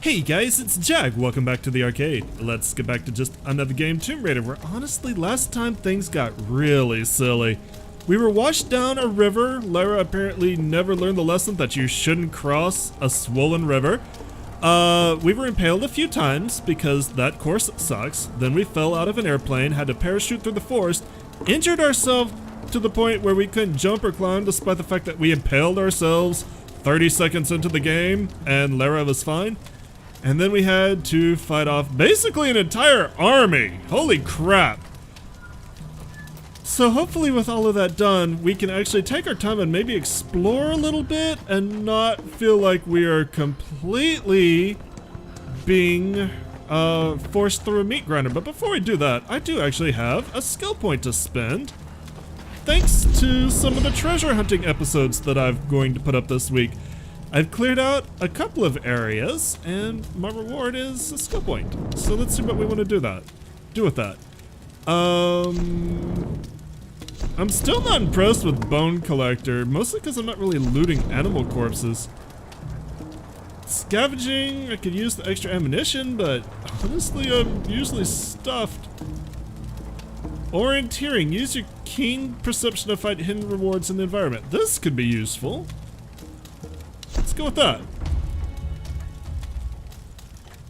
Hey guys, it's Jag. Welcome back to the arcade. Let's get back to just another game, Tomb Raider, where honestly last time things got really silly. We were washed down a river. Lara apparently never learned the lesson that you shouldn't cross a swollen river. We were impaled a few times because that course sucks. Then we fell out of an airplane, had to parachute through the forest, injured ourselves to the point where we couldn't jump or climb despite the fact that we impaled ourselves 30 seconds into the game and Lara was fine. And then we had to fight off basically an entire army. Holy crap. So hopefully with all of that done, we can actually take our time and maybe explore a little bit and not feel like we are completely being forced through a meat grinder. But before we do that, I do actually have a skill point to spend. Thanks to some of the treasure hunting episodes that I'm going to put up this week. I've cleared out a couple of areas, and my reward is a skill point. So let's see what we want to do with that. I'm still not impressed with Bone Collector, mostly because I'm not really looting animal corpses. Scavenging, I could use the extra ammunition, but honestly, I'm usually stuffed. Orienteering, use your keen perception to find hidden rewards in the environment. This could be useful. Let's go with that.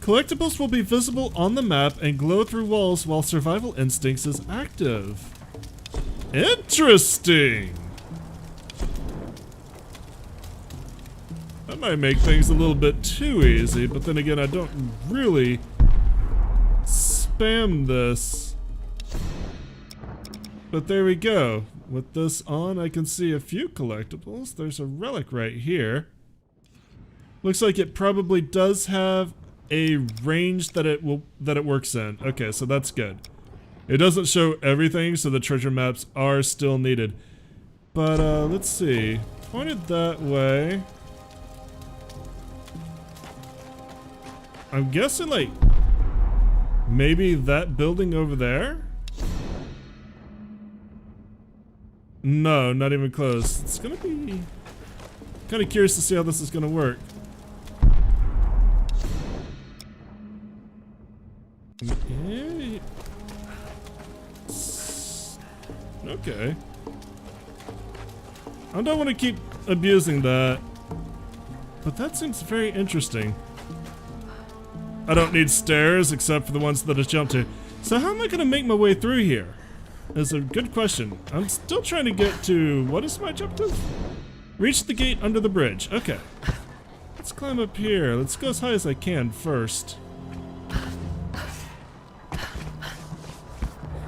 Collectibles will be visible on the map and glow through walls while survival instincts is active. Interesting! That might make things a little bit too easy, but then again, I don't really spam this. But there we go. With this on, I can see a few collectibles. There's a relic right here. Looks like it probably does have a range that it works in. Okay, so that's good. It doesn't show everything, so the treasure maps are still needed. But let's see. Pointed that way. I'm guessing like maybe that building over there? No, not even close. It's gonna be kind of curious to see how this is gonna work. Yeah. Okay. I don't want to keep abusing that, but that seems very interesting. I don't need stairs except for the ones that I jumped to. So how am I going to make my way through here? That's a good question. I'm still trying to get to, what is my objective? Reach the gate under the bridge. Okay. Let's climb up here. Let's go as high as I can first.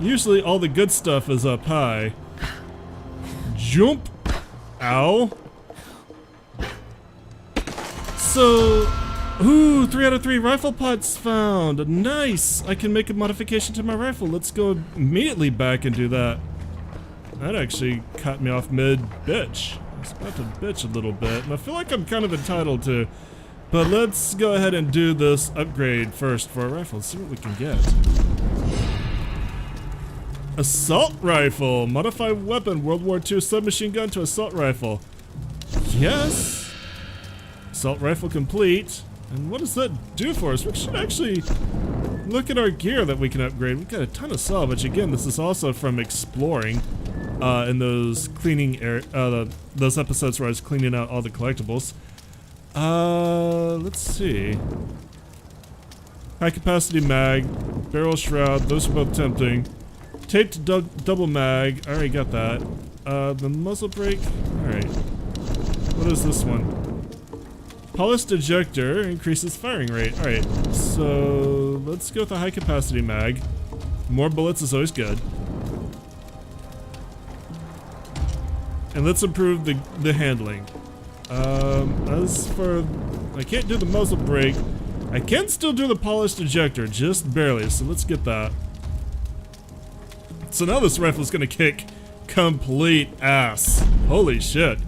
Usually all the good stuff is up high. Jump! Ow. So, ooh, 3 out of 3 rifle pods found. Nice! I can make a modification to my rifle. Let's go immediately back and do that. That actually cut me off mid-bitch. I was about to bitch a little bit, and I feel like I'm kind of entitled to. But let's go ahead and do this upgrade first for our rifle. Let's see what we can get. Assault rifle, modified weapon, World War II submachine gun to assault rifle. Yes. Assault rifle complete. And what does that do for us? We should actually look at our gear that we can upgrade. We've got a ton of salvage. Again, this is also from exploring in those cleaning those episodes where I was cleaning out all the collectibles. Let's see. High capacity mag, barrel shroud. Those are both tempting. Taped double mag, I already got that. The muzzle brake, alright. What is this one? Polished ejector increases firing rate. Alright, so let's go with a high capacity mag. More bullets is always good. And let's improve the handling. As for, I can't do the muzzle brake. I can still do the polished ejector, just barely, so let's get that. So now this rifle is gonna kick complete ass. Holy shit.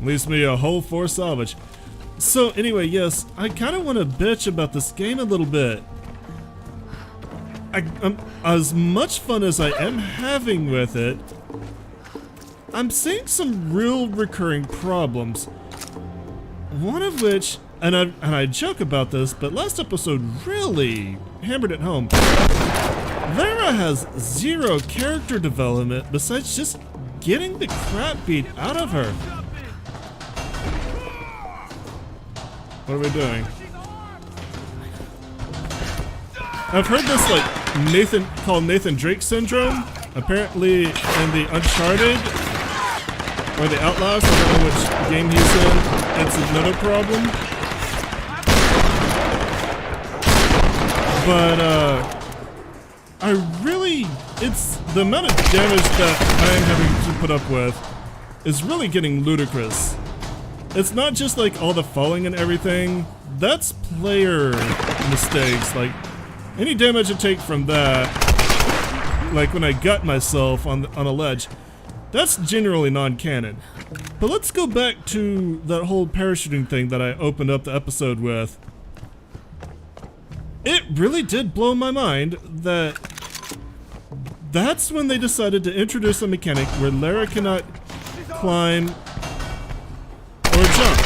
Leaves me a whole 4 salvage. So anyway, yes, I kind of want to bitch about this game a little bit. As much fun as I am having with it, I'm seeing some real recurring problems. One of which And I joke about this, but last episode really hammered it home. Lara has zero character development besides just getting the crap beat out of her. What are we doing? I've heard this like called Nathan Drake syndrome. Apparently in the Uncharted or the Outlast, I don't know which game he's in, it's another problem. But it's the amount of damage that I am having to put up with is really getting ludicrous. It's not just like all the falling and everything, that's player mistakes. Like any damage I take from that, like when I gut myself on a ledge, that's generally non-canon. But let's go back to that whole parachuting thing that I opened up the episode with. It really did blow my mind that that's when they decided to introduce a mechanic where Lara cannot climb or jump.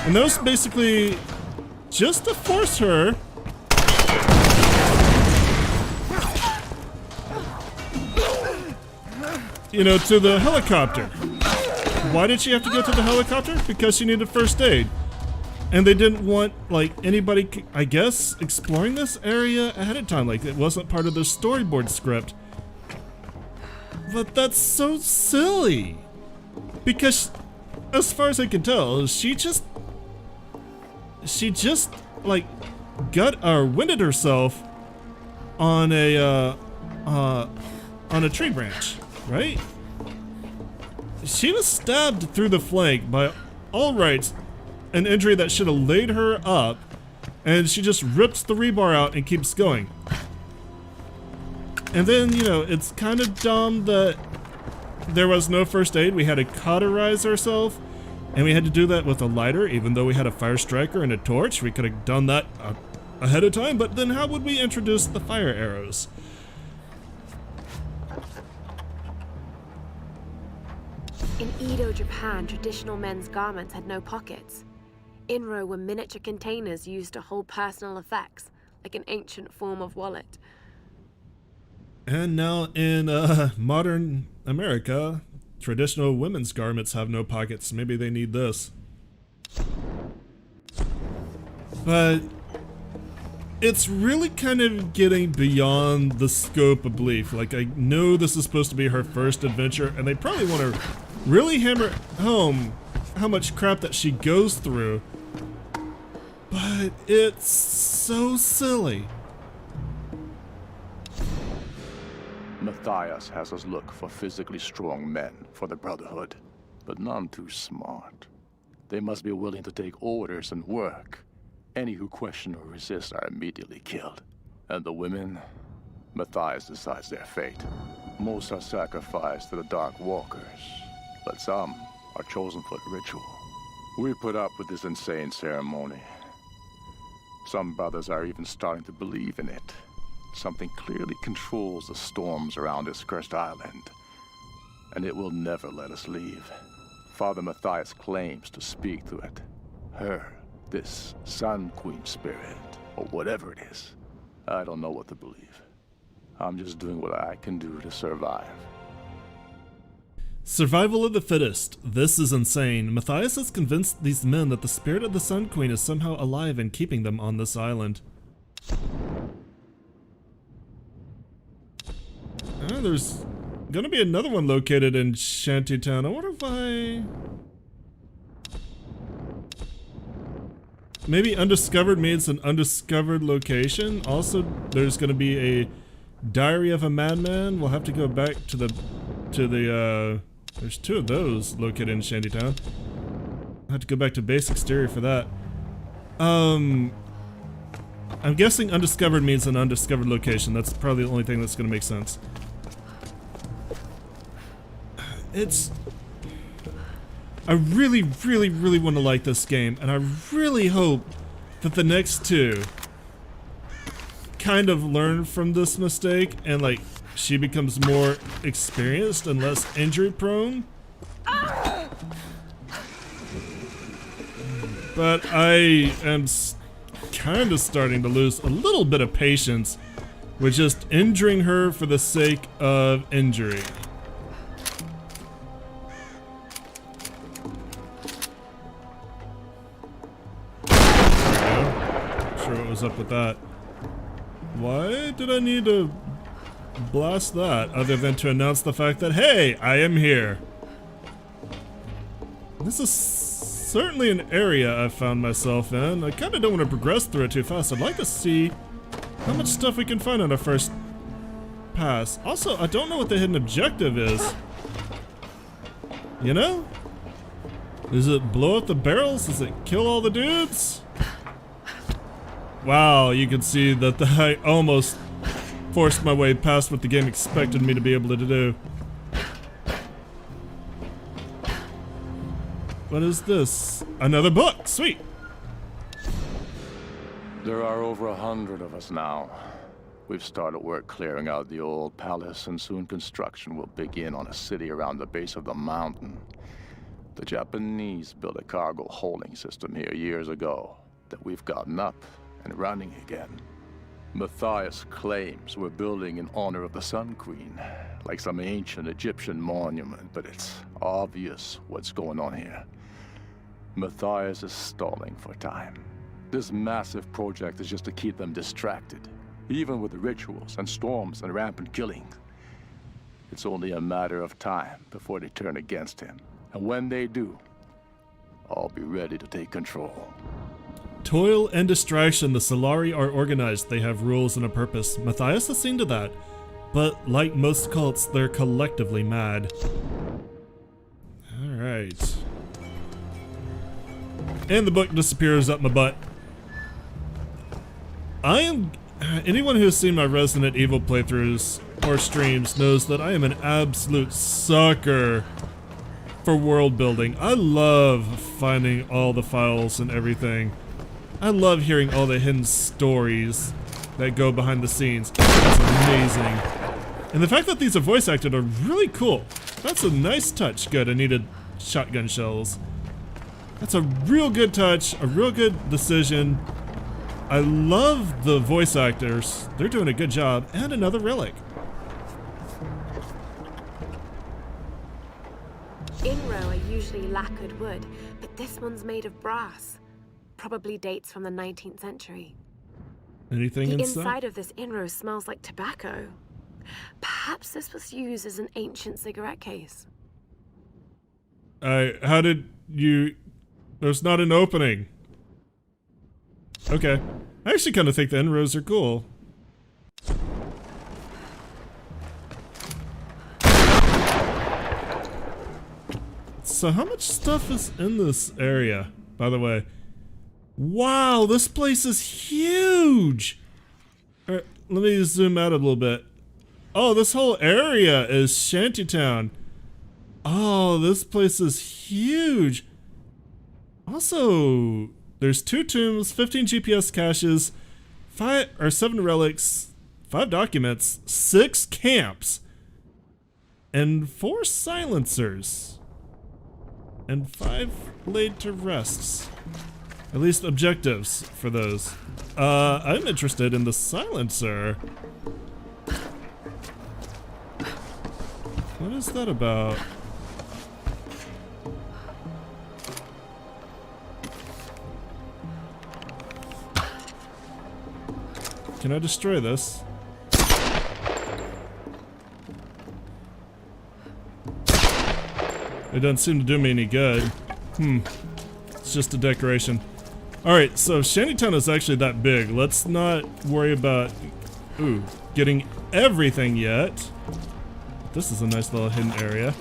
And that was basically just to force her to the helicopter. Why did she have to go to the helicopter? Because she needed first aid. And they didn't want, like, anybody, I guess, exploring this area ahead of time. Like, it wasn't part of their storyboard script. But that's so silly. Because, as far as I can tell, she just, like, winded herself on a tree branch, right? She was stabbed through the flank by all rights, an injury that should have laid her up, and she just rips the rebar out and keeps going. And then, it's kind of dumb that there was no first aid. We had to cauterize ourselves, and we had to do that with a lighter, even though we had a fire striker and a torch. We could have done that ahead of time, but then how would we introduce the fire arrows? In Edo, Japan, traditional men's garments had no pockets. Inro were miniature containers used to hold personal effects, like an ancient form of wallet. And now in modern America, traditional women's garments have no pockets. Maybe they need this. But it's really kind of getting beyond the scope of belief. Like, I know this is supposed to be her first adventure, and they probably want to really hammer home how much crap that she goes through. But it's so silly. Matthias has us look for physically strong men for the Brotherhood, but none too smart. They must be willing to take orders and work. Any who question or resist are immediately killed. And the women, Matthias decides their fate. Most are sacrificed to the Dark Walkers, but some are chosen for the ritual. We put up with this insane ceremony. Some brothers are even starting to believe in it. Something clearly controls the storms around this cursed island, and it will never let us leave. Father Matthias claims to speak to it. Her, this Sun Queen spirit, or whatever it is. I don't know what to believe. I'm just doing what I can do to survive. Survival of the fittest. This is insane. Matthias has convinced these men that the spirit of the Sun Queen is somehow alive and keeping them on this island. There's gonna be another one located in Shantytown. I wonder if maybe undiscovered means an undiscovered location. Also, there's gonna be a diary of a madman. We'll have to go back to the there's two of those located in Shantytown. I have to go back to base exterior for that. I'm guessing undiscovered means an undiscovered location. That's probably the only thing that's gonna make sense. I really, really, really want to like this game, and I really hope that the next two kind of learn from this mistake, and like she becomes more experienced and less injury prone. but I am kind of starting to lose a little bit of patience with just injuring her for the sake of injury. Not sure what was up with that. Why did I need to blast that other than to announce the fact that, hey, I am here? This is certainly an area I've found myself in. I kind of don't want to progress through it too fast. I'd like to see how much stuff we can find on our first pass. Also, I don't know what the hidden objective is. You know? Is it blow up the barrels? Does it kill all the dudes? Wow, you can see that I almost forced my way past what the game expected me to be able to do. What is this? Another book! Sweet! There are over 100 of us now. We've started work clearing out the old palace, and soon construction will begin on a city around the base of the mountain. The Japanese built a cargo holding system here years ago that we've gotten up and running again. Matthias claims we're building in honor of the Sun Queen, like some ancient Egyptian monument, but it's obvious what's going on here. Matthias is stalling for time. This massive project is just to keep them distracted, even with the rituals and storms and rampant killing. It's only a matter of time before they turn against him. And when they do, I'll be ready to take control. Toil and distraction, the Solari are organized. They have rules and a purpose. Matthias has seen to that. But like most cults, they're collectively mad. Alright. And the book disappears up my butt. Anyone who has seen my Resident Evil playthroughs or streams knows that I am an absolute sucker for world building. I love finding all the files and everything. I love hearing all the hidden stories that go behind the scenes. That's amazing. And the fact that these are voice acted are really cool. That's a nice touch. Good, I needed shotgun shells. That's a real good touch, a real good decision. I love the voice actors. They're doing a good job. And another relic. Inro are usually lacquered wood, but this one's made of brass. Probably dates from the 19th century. Anything The inside? inside of this Inro smells like tobacco. Perhaps this was used as an ancient cigarette case. How did you... There's not an opening. Okay. I actually kind of think the Enros are cool. So how much stuff is in this area, by the way? Wow, this place is huge! Alright, let me zoom out a little bit. Oh, this whole area is Shantytown. Oh, this place is huge. Also, there's 2 tombs, 15 GPS caches, 7 relics, 5 documents, 6 camps, and 4 silencers, and 5 laid to rests. At least objectives for those. I'm interested in the silencer. What is that about? Can I destroy this? It doesn't seem to do me any good. It's just a decoration. Alright, so Shantytown is actually that big. Let's not worry about getting everything yet. This is a nice little hidden area.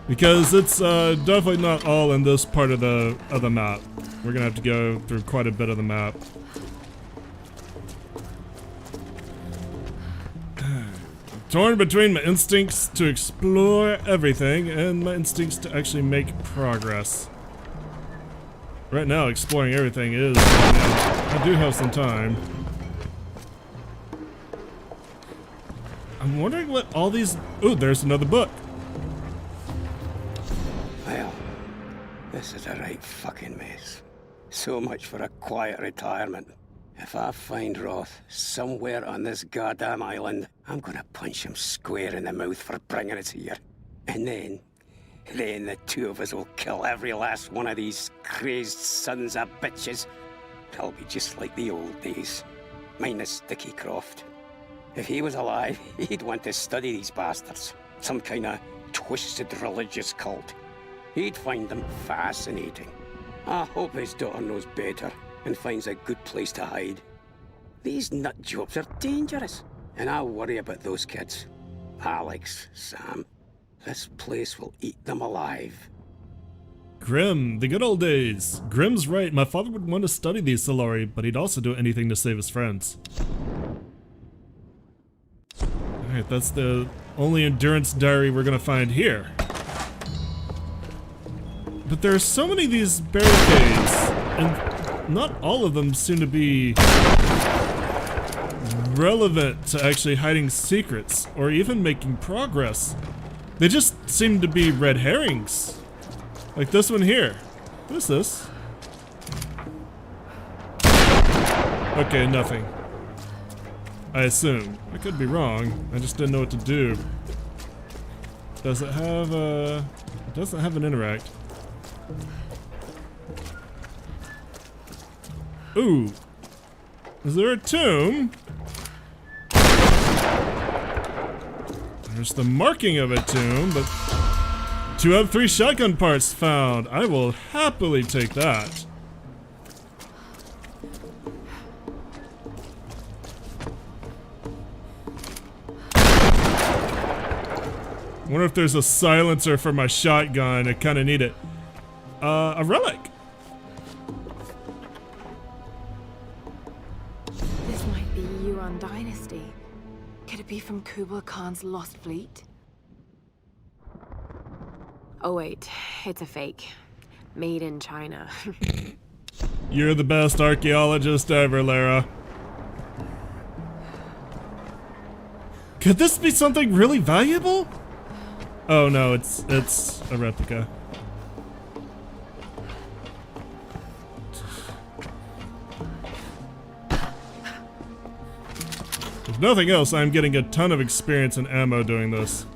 Because it's definitely not all in this part of the map. We're gonna have to go through quite a bit of the map. Torn between my instincts to explore everything and my instincts to actually make progress. Right now, exploring everything is... I do have some time. I'm wondering what all these... Ooh, there's another book. Well, this is a right fucking mess. So much for a quiet retirement. If I find Roth somewhere on this goddamn island, I'm gonna punch him square in the mouth for bringing us here. And then the two of us will kill every last one of these crazed sons of bitches. It'll be just like the old days, minus Dickie Croft. If he was alive, he'd want to study these bastards. Some kind of twisted religious cult. He'd find them fascinating. I hope his daughter knows better and finds a good place to hide. These nut jobs are dangerous, and I worry about those kids. Alex, Sam, this place will eat them alive. Grim, the good old days. Grim's right, my father would want to study these Solari, but he'd also do anything to save his friends. Alright, that's the only endurance diary we're gonna find here. But there are so many of these barricades, and not all of them seem to be relevant to actually hiding secrets or even making progress. They just seem to be red herrings. Like this one here. What is this? Okay, nothing. I assume. I could be wrong. I just didn't know what to do. Does it have a... It doesn't have an interact. Ooh. Is there a tomb? There's the marking of a tomb, but 2 out of 3 shotgun parts found. I will happily take that. Wonder if there's a silencer for my shotgun. I kind of need it. A relic. This might be Yuan Dynasty. Could it be from Kublai Khan's lost fleet? Oh wait, it's a fake. Made in China. You're the best archaeologist ever, Lara. Could this be something really valuable? Oh no, it's a replica. If nothing else, I'm getting a ton of experience and ammo doing this.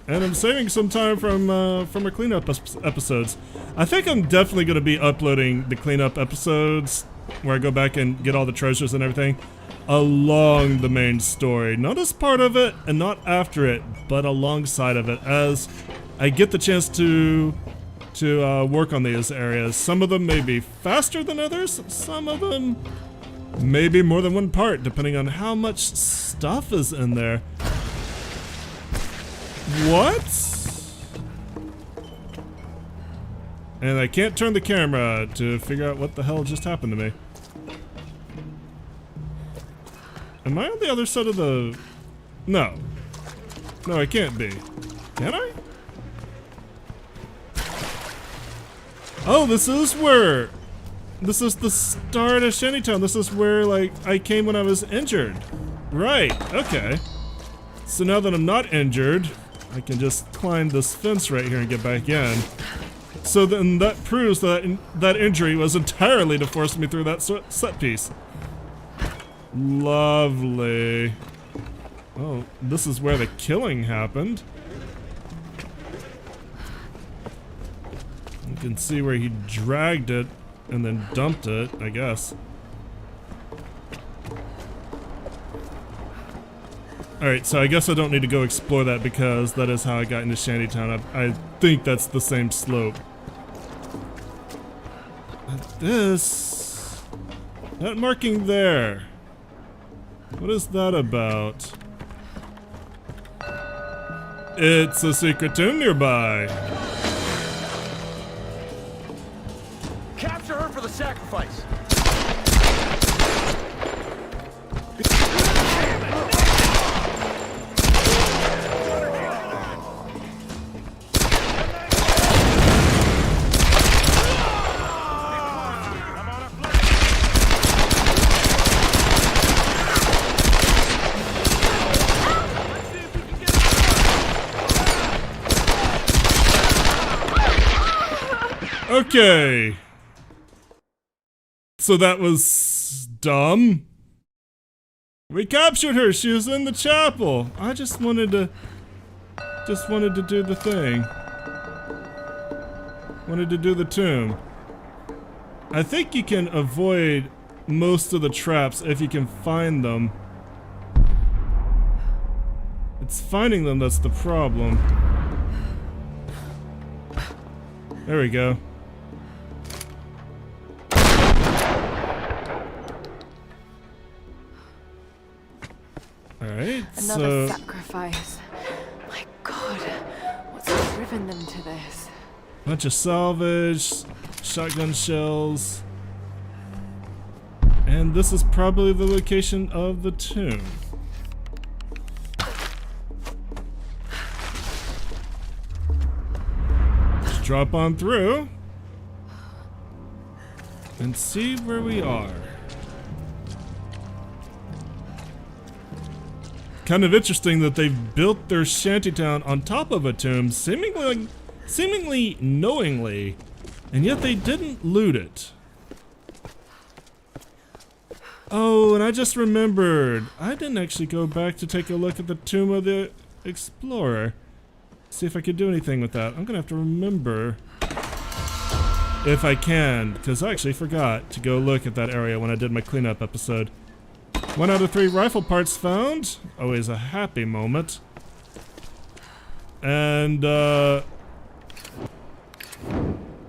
And I'm saving some time from our cleanup episodes. I think I'm definitely going to be uploading the cleanup episodes where I go back and get all the treasures and everything along the main story. Not as part of it and not after it, but alongside of it as I get the chance to work on these areas. Some of them may be faster than others. Some of them maybe more than one part, depending on how much stuff is in there. What? And I can't turn the camera to figure out what the hell just happened to me. Am I on the other side of the... No. No, I can't be. Can I? Oh, this is where... This is the start of Shantytown. This is where, like, I came when I was injured. Right, okay. So now that I'm not injured, I can just climb this fence right here and get back in. So then that proves that that injury was entirely to force me through that set piece. Lovely. Oh, this is where the killing happened. You can see where he dragged it and then dumped it, I guess. Alright, so I guess I don't need to go explore that because that is how I got into Shantytown. I think that's the same slope. But this... That marking there. What is that about? It's a secret tomb nearby. Capture her for the sacrifice. Okay. So that was dumb. We captured her. She was in the chapel. I just wanted to do the thing. Wanted to do the tomb. I think you can avoid most of the traps if you can find them. It's finding them that's the problem. There we go. Alright, Another sacrifice. My God, what's driven them to this? Bunch of salvage, shotgun shells. And this is probably the location of the tomb. Let's drop on through and see where we are. Kind of interesting that they've built their shantytown on top of a tomb, seemingly knowingly, and yet they didn't loot it. Oh, and I just remembered, I didn't actually go back to take a look at the tomb of the explorer. See if I could do anything with that. I'm gonna have to remember if I can, because I actually forgot to go look at that area when I did my cleanup episode. 1 out of 3 rifle parts found. Always a happy moment. And, fire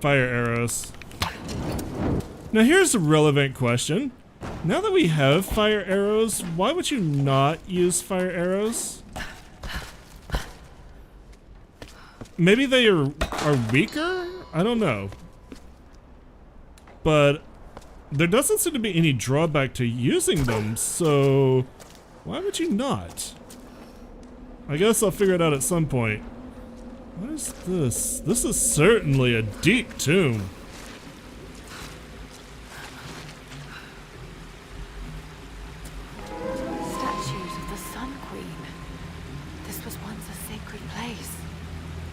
arrows. Now here's a relevant question. Now that we have fire arrows, why would you not use fire arrows? Maybe they are weaker? I don't know. But there doesn't seem to be any drawback to using them, so why would you not? I guess I'll figure it out at some point. What is this? This is certainly a deep tomb. Statues of the Sun Queen. This was once a sacred place.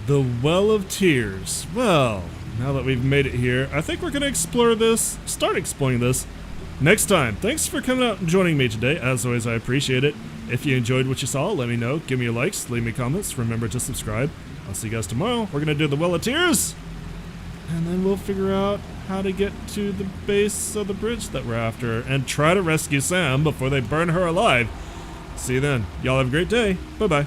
The Well of Tears. Well, now that we've made it here, I think we're gonna start exploring this next time. Thanks for coming out and joining me today. As always, I appreciate it. If you enjoyed what you saw, let me know. Give me your likes, leave me comments, remember to subscribe. I'll see you guys tomorrow. We're gonna do the Well of Tears, and then we'll figure out how to get to the base of the bridge that we're after and try to rescue Sam before they burn her alive. See you then. Y'all have a great day. Bye-bye.